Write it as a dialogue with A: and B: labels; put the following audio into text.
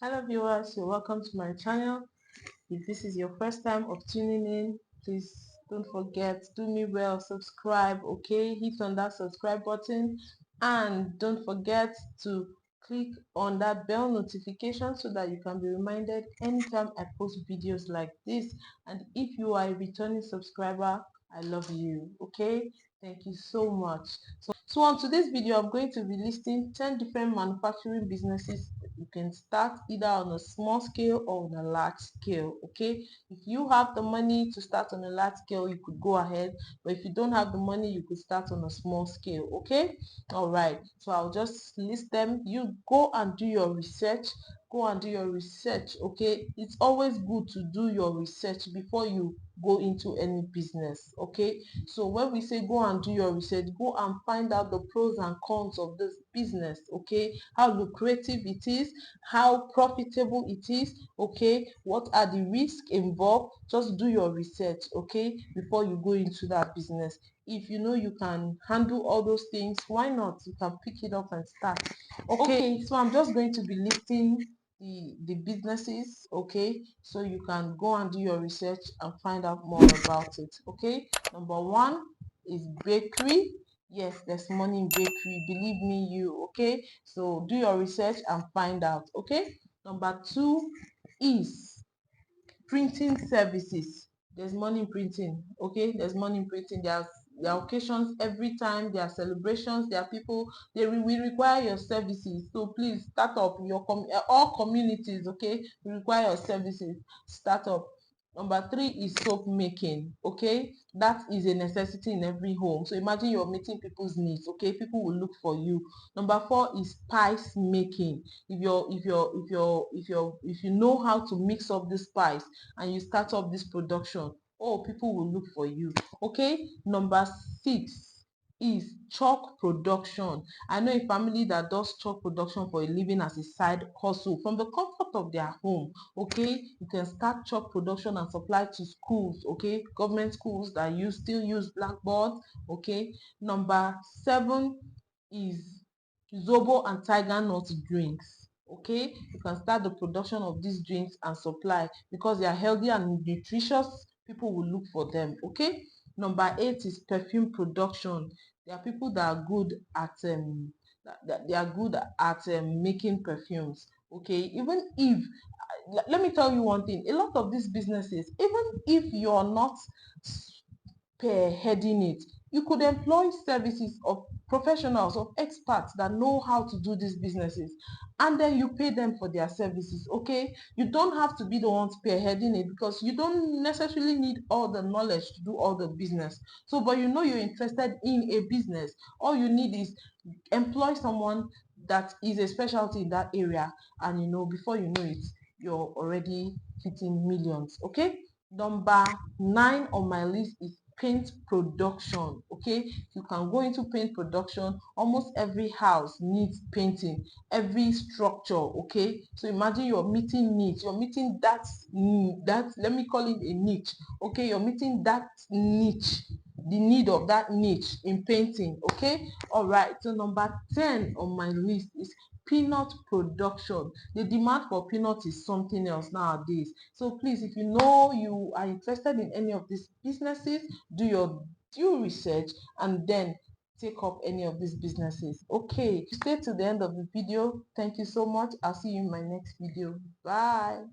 A: Hello viewers, you're welcome to my channel. If this is your first time of tuning in, please don't forget, do me well, subscribe, okay? Hit on that subscribe button and don't forget to click on that bell notification so that you can be reminded anytime I post videos like this. And if you are a returning subscriber, I love you, okay? Thank you so much. So on today's video, I'm going to be listing 10 different manufacturing businesses you can start either on a small scale or on a large scale. Okay, if you have the money to start on a large scale, you could go ahead, but if you don't have the money, you could start on a small scale. Okay, all right, so I'll just list them. You go and do your research. Okay, it's always good to do your research before you go into any business. Okay, so when we say go and do your research, go and find out the pros and cons of this business. Okay, how lucrative it is, how profitable it is. Okay, what are the risks involved? Just do your research, okay, before you go into that business. If you know you can handle all those things, why not? You can pick it up and start. Okay, so I'm just going to be listing the businesses, okay, so you can go and do your research and find out more about it. Okay, number one is bakery. Yes, there's money in bakery, believe me, you. Okay, so do your research and find out. Okay, number two is printing services. There's money in printing. Okay, there's money in printing. There are occasions every time, there are celebrations, there are people, we require your services. So please start up your all communities. Okay, we require your services. Start up. Number three is soap making. Okay, that is a necessity in every home. So imagine you're meeting people's needs. Okay, people will look for you. Number four is spice making. If you know how to mix up the spice and you start up this production, oh, people will look for you. Okay, number six is chalk production. I know a family that does chalk production for a living as a side hustle from the comfort of their home. Okay, you can start chalk production and supply to schools. Okay, government schools that still use blackboards. Okay, number seven is zobo and tiger nut drinks. Okay, you can start the production of these drinks and supply because they are healthy and nutritious. People will look for them. Okay, number eight is perfume production. There are people that are good at they are good at making perfumes. Okay, even if let me tell you one thing, a lot of these businesses, even if you're not spearheading it, you could employ services of professionals, of experts that know how to do these businesses, and then you pay them for their services. Okay, you don't have to be the one spearheading it because you don't necessarily need all the knowledge to do all the business. So but you know you're interested in a business, all you need is employ someone that is a specialty in that area, and before you know it, you're already hitting millions. Okay, number nine on my list is paint production. Okay, you can go into paint production. Almost every house needs painting, every structure. Okay, so imagine you're meeting needs, you're meeting that let me call it a niche. Okay, you're meeting that niche, the need of that niche in painting. Okay, all right, so number 10 on my list is peanut production. The demand for peanut is something else nowadays. So please, if you know you are interested in any of these businesses, do your due research and then take up any of these businesses. Okay, stay to the end of the video. Thank you so much. I'll see you in my next video. Bye.